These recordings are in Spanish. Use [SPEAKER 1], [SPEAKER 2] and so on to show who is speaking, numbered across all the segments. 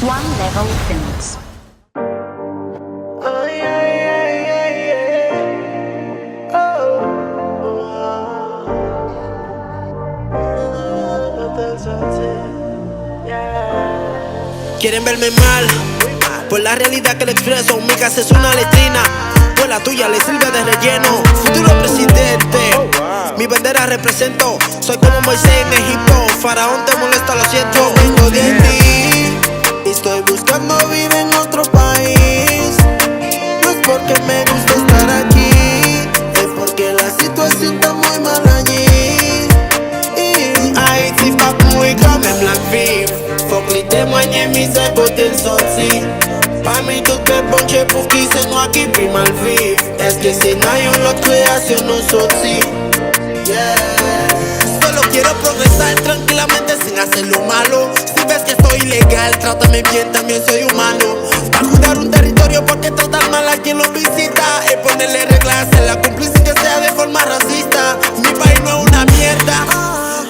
[SPEAKER 1] One Level Films.
[SPEAKER 2] Quieren verme mal, por la realidad que le expreso. Mi casa es una letrina, pues la tuya le sirve de relleno. Futuro presidente, mi bandera represento. Soy como Moisés en Egipto, faraón te molesta, lo siento. Vengo de ti y estoy buscando vivir en otro país. No es porque me gusta estar aquí, es porque la situación está muy mal allí. Haïti fuck moi quand même la vive. Faut que les témoigner mis à côté le sorti. Parmi toutes les bonnes pour qui c'est moi qui puis mal vivre. Est-ce que c'est une l'autre création nous sorti? Yeah. Solo quiero progresar tranquilamente sin hacer lo malo. Si ves que soy ilegal, trátame bien, también soy humano. Para cuidar un territorio, porque tratar mal a quien lo visita es ponerle reglas, en la cumplir sin que sea de forma racista. Mi país no es una mierda,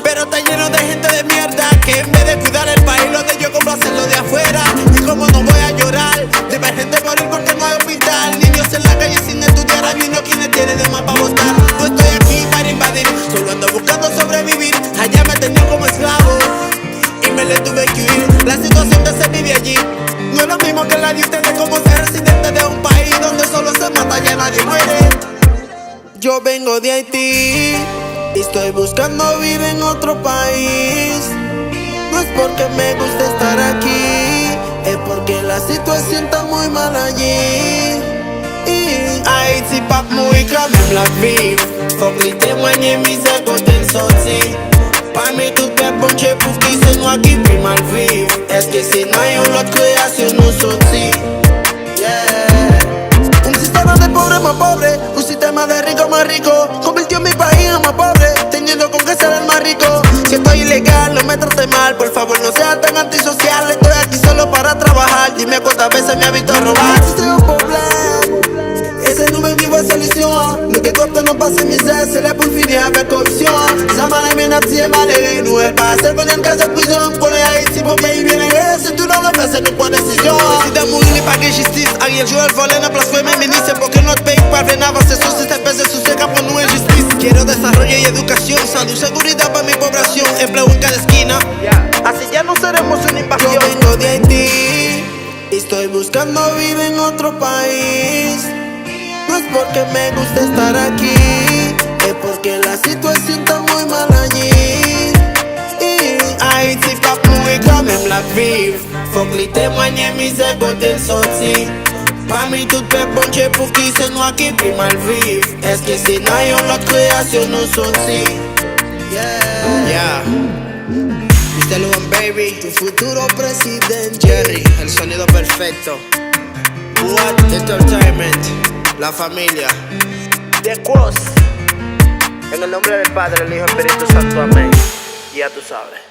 [SPEAKER 2] pero está lleno de gente de mierda que en vez de cuidar el país, lo de yo compro hacerlo de afuera. Y como no voy a llorar de ver gente morir porque no hay hospital, niños en la calle sin estudiar, a niños quienes tienen de más para votar. No estoy aquí para invadir, solo ando buscando sobrevivir. Allá me tenían como esclavo y me le tuve que huir. La situación de se vive allí no es lo mismo que la de ustedes, como ser residente de un país donde solo se mata y nadie muere. Yo vengo de Haití y estoy buscando vivir en otro país. No es porque me gusta estar aquí, es porque la situación está muy mal allí. Haïti pas moi quand même la vive. Faut que les témoigner mis à côté le sorti. Parmi toutes les bonnes pour qui c'est moi qui puis mal vivre. Est-ce que c'est l'autre création nous sorti? Yeah. Un sistema de pobre más pobre, un sistema de rico más rico. Convirtió mi país en más pobre, teniendo con que ser el más rico. Si estoy ilegal, no me trate mal, por favor no sea tan antisocial. Estoy aquí solo para trabajar, dime cuántas veces me ha visto robar. Si c'est un problème, et c'est nous-mêmes voie solution. Nous que comme non passer misère, c'est là pour finir avec corruption. Ça m'a aimé n'abti et malheureux, nous elle passe. Elle connaît une case de prison, pour les Haïti, pour pays bien aimé. C'est tout dans le fait, c'est nous prendre décision. Président mourir, n'est pas de justice. Ariel Joël volé dans place premier ministre. C'est pour que notre pays parvienne à avancer sur système, pèse sur ce qu'a pour nous injustice. Quiero desarrollo y educación, salud, seguridad para mi población, empleo en cada esquina. Así ya no seremos una invasión. Yo vengo de Haití y estoy buscando vivir en otro país. No es porque me gusta estar aquí, es porque la situación está muy mal allí. Haïti pas moi quand même la vive. Faut que les témoigner mis à côté le sorti. Parmi toutes les bonnes pour qui c'est moi qui puis mal vivre. Est-ce que c'est l'autre création nous sorti? Yeah. Mr. Luan Baby, tu futuro presidente. Jerry, el sonido perfecto. What Entertainment, la familia. The Cross. En el nombre del Padre, el Hijo y el Espíritu Santo, amén. Ya tú sabes.